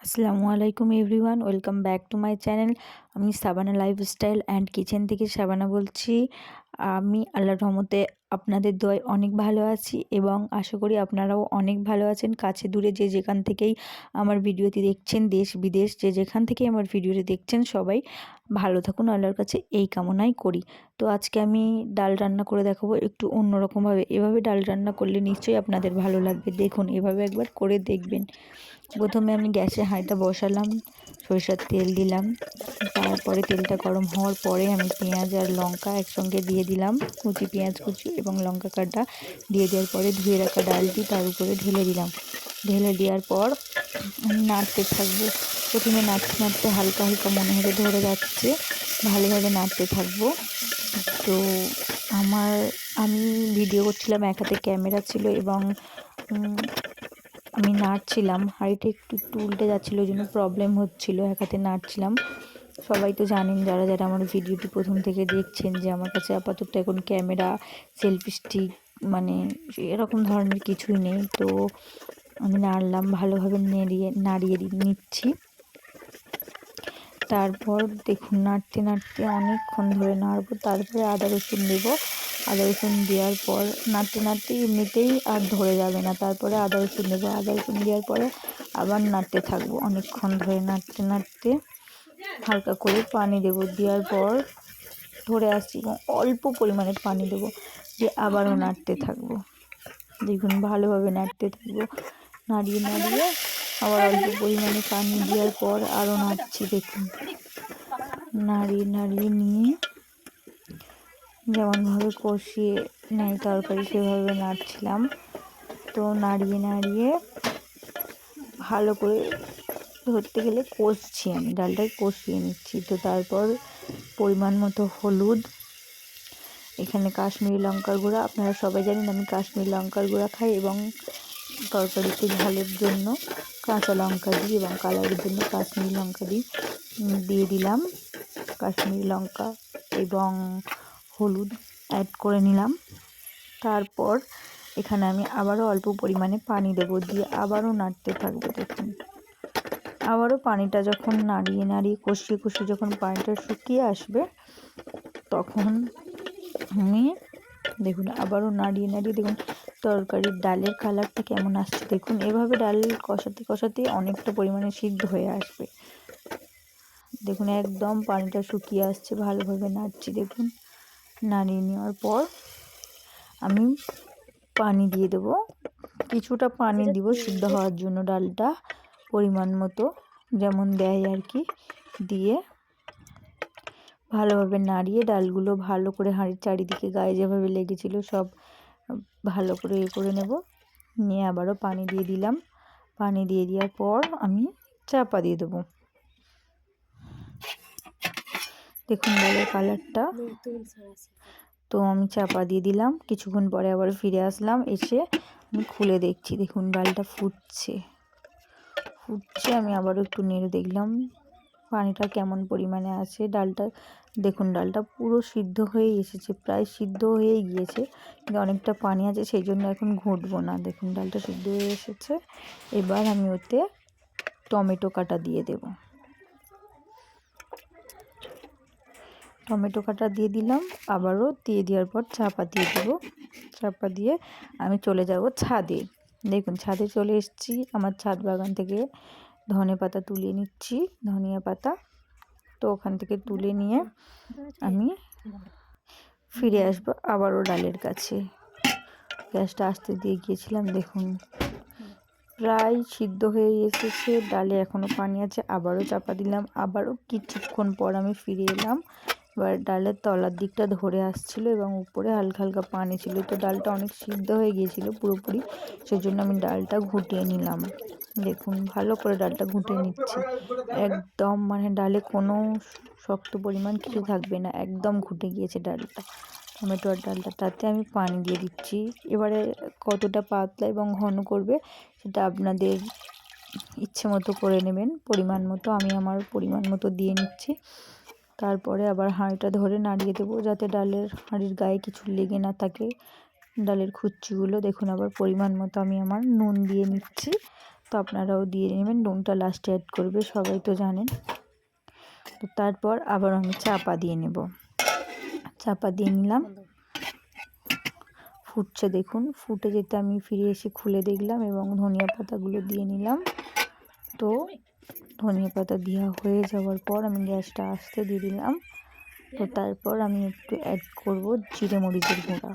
আসসালামু আলাইকুম everyone, welcome back to my channel. আমি সাবানা লাইফস্টাইল অ্যান্ড কিচেন থেকে সাবানা বলছি। আমি আল্লাহর রহমতে আপনাদের দোয়ায় অনেক ভালো আছি এবং আশা করি আপনারাও অনেক ভালো আছেন। কাছে দূরে যে যেখান থেকেই আমার ভিডিওটি দেখছেন, দেশ বিদেশ যে যেখান থেকেই আমার ভিডিওটি দেখছেন, সবাই ভালো থাকুন, আল্লাহর কাছে এই কামনাই করি। তো আজকে আমি ডাল রান্না করে দেখাবো একটু অন্যরকমভাবে। এভাবে ডাল রান্না করলে নিশ্চয়ই আপনাদের ভালো লাগবে। দেখুন, এভাবে একবার করে দেখবেন। প্রথমে আমি গ্যাসে হাঁড়িটা বসালাম, সরিষার তেল দিলাম। তারপরে তেলটা গরম হওয়ার পরে আমি পেঁয়াজ আর লঙ্কা একসঙ্গে দিয়ে দিলাম, কুচি পেঁয়াজ কুচি এবং লঙ্কা কাটা দিয়ে দেওয়ার পরে ধুয়ে রাখা ডালটি তার উপরে ঢেলে দিলাম। ঢেলে দেওয়ার পর আমি নাড়তে থাকবো। প্রথমে নাড়তে নাড়তে হালকা হালকা মনে হবে ধরে যাচ্ছে, ভালোভাবে নাড়তে থাকবো। তো আমি ভিডিও করছিলাম, এক হাতে ক্যামেরা ছিল এবং আমি নাড়ছিলাম। হাঁড়িটা একটু একটু উল্টে যাচ্ছিলো, ওই জন্য প্রবলেম হচ্ছিলো, এক হাতে নাড়ছিলাম। সবাই তো জানেন, যারা যারা আমার ভিডিওটি প্রথম থেকে দেখছেন, যে আমার কাছে আপাতত এখন ক্যামেরা, সেলফি স্টিক মানে এরকম ধরনের কিছুই নেই। তো আমি নাড়লাম, ভালোভাবে নাড়িয়ে নিচ্ছি। তারপর দেখুন, নাড়তে নাড়তে অনেকক্ষণ ধরে নাড়বো। তারপরে আদা রসুন দেবো। আদা রসুন দেওয়ার পর নাড়তে নাড়তে এমনিতেই আর ধরে যাবে না। তারপরে আদা রসুন দেবো। আদা রসুন দেওয়ার পরে আবার নাড়তে থাকবো অনেকক্ষণ ধরে। নাড়তে নাড়তে হালকা করে পানি দেবো। দেওয়ার পর ধরে আসছি এবং অল্প পরিমাণে পানি দেবো, দিয়ে আবারও নাড়তে থাকবো। দেখুন, ভালোভাবে নাড়তে থাকবো, নাড়িয়ে নাড়িয়ে আবার অল্প পরিমাণে পানি দেওয়ার পর আরও নাড়ছি। দেখুন, নাড়িয়ে নাড়িয়ে নিয়ে যেমনভাবে কষিয়ে নেয় তরকারি, সেভাবে নাড়ছিলাম। তো নাড়িয়ে নাড়িয়ে ভালো করে, ধরতে গেলে কষছি, আমি ডালটাই কষিয়ে নিচ্ছি। তো তারপর পরিমাণ মতো হলুদ, এখানে কাশ্মীরি লঙ্কার গুঁড়া, আপনারা সবাই জানেন আমি কাশ্মীরি লঙ্কার গুঁড়া খাই, এবং তরকারিতে ঝালের জন্য কাঁচা লঙ্কা দিই এবং কালারের জন্য কাশ্মীরি লঙ্কা দিই। দিয়ে দিলাম কাশ্মীরি লঙ্কা এবং হলুদ অ্যাড করে নিলাম। তারপর এখানে আমি আবারও অল্প পরিমাণে পানি দেবো, দিয়ে আবারও নাড়তে থাকবো। দেখুন, আবারও পানিটা যখন নাড়িয়ে নাড়িয়ে কষিয়ে কষিয়ে যখন পানিটা শুকিয়ে আসবে, তখন আমি দেখুন আবারও নাড়িয়ে নাড়িয়ে, দেখুন তরকারির ডালের কালারটা কেমন আসছে। দেখুন, এভাবে ডাল কষাতে কষাতে অনেকটা পরিমাণে সিদ্ধ হয়ে আসবে। দেখুন, একদম পানিটা শুকিয়ে আসছে, ভালোভাবে নাড়ছি। দেখুন, নাড়িয়ে নেওয়ার পর আমি পানি দিয়ে দেবো, কিছুটা পানি দিব সিদ্ধ হওয়ার জন্য। ডালটা পরিমাণ মতো যেমন দেয় আর কি, দিয়ে ভালোভাবে নাড়িয়ে ডালগুলো ভালো করে হাঁড়ির চারিদিকে গায়ে যেভাবে লেগেছিলো সব ভালো করে করে নেব। নিয়ে আবারও পানি দিয়ে দিলাম। পানি দিয়ে দেওয়ার পর আমি চাপা দিয়ে দেবো। দেখুন ডালের কালারটা। তো আমি চাপা দিয়ে দিলাম। কিছুক্ষণ পরে আবার ফিরে আসলাম, এসে আমি খুলে দেখছি। দেখুন ডালটা ফুটছে। আমি আবারও একটু নেড়ে দেখলাম পানিটা কেমন পরিমাণে আছে। ডালটা দেখুন, ডালটা পুরো সিদ্ধ হয়ে এসেছে, প্রায় সিদ্ধ হয়ে গিয়েছে, কিন্তু অনেকটা পানি আছে, সেই জন্য এখন ঘুটবো না। দেখুন ডালটা সিদ্ধ হয়ে এসেছে। এবার আমি ওতে টমেটো কাটা দিয়ে দেব। টমেটো কাটা দিয়ে দিলাম, আবারও দিয়ে দেওয়ার পর চাপা দিয়ে দেব। চাপা দিয়ে আমি চলে যাব ছাদে। দেখুন, ছাদে চলে এসেছি। আমার ছাদ বাগান থেকে ধনে পাতা তুলে নিচ্ছি, ধনিয়া পাতা। তো ওখান থেকে তুলে নিয়ে আমি ফিরে আসবো আবারও ডালের কাছে। গ্যাসটা আস্তে দিয়ে গিয়েছিলাম। দেখুন প্রায় সিদ্ধ হয়ে এসেছে, ডালে এখনও পানি আছে। আবারও চাপা দিলাম, আবারও কিছুক্ষণ পর আমি ফিরে এলাম। এবার ডালের তলার দিকটা ধরে আসছিল এবং উপরে হালকা হালকা পানি ছিল। তো ডালটা অনেক সিদ্ধ হয়ে গিয়েছিল পুরোপুরি, সেজন্য আমি ডালটা ঘুটিয়ে নিলাম। দেখুন, ভালো করে ডালটা ঘুটিয়ে নিচ্ছি। একদম মানে ডালে কোনো শক্ত পরিমাণ কিছু থাকবে না, একদম ঘুটে গিয়েছে ডালটা, টমেটো আর ডালটা। তাতে আমি পানি দিয়ে দিচ্ছি। এবারে কতটা পাতলা এবং ঘন করবে সেটা আপনাদের ইচ্ছে মতো করে নেবেন, পরিমাণ মতো। আমি আমার পরিমাণ মতো দিয়ে নিচ্ছি। তারপরে আবার হাঁড়িটা ধরে নাড়িয়ে দেবো, যাতে হাঁড়ির গায়ে কিছু লেগে না থাকে, ডালের খুচ্ছিগুলো। দেখুন, আবার পরিমাণ মতো আমি আমার নুন দিয়ে নিচ্ছি। তো আপনারাও দিয়ে নেবেন, নুনটা লাস্টে অ্যাড করবে, সবাই তো জানেন। তো তারপর আবার আমি চাপা দিয়ে নেব, চাপা দিয়ে নিলাম। ফুটছে দেখুন, ফুটে যেতে আমি ফিরে এসে খুলে দেখলাম এবং ধনিয়া পাতাগুলো দিয়ে নিলাম। তো ধনিয়া পাতা দেওয়া হয়ে যাওয়ার পর আমি গ্যাসটা আস্তে দিয়ে দিলাম। তো তারপর আমি একটু অ্যাড করব জিরে মরিচের গুঁড়া।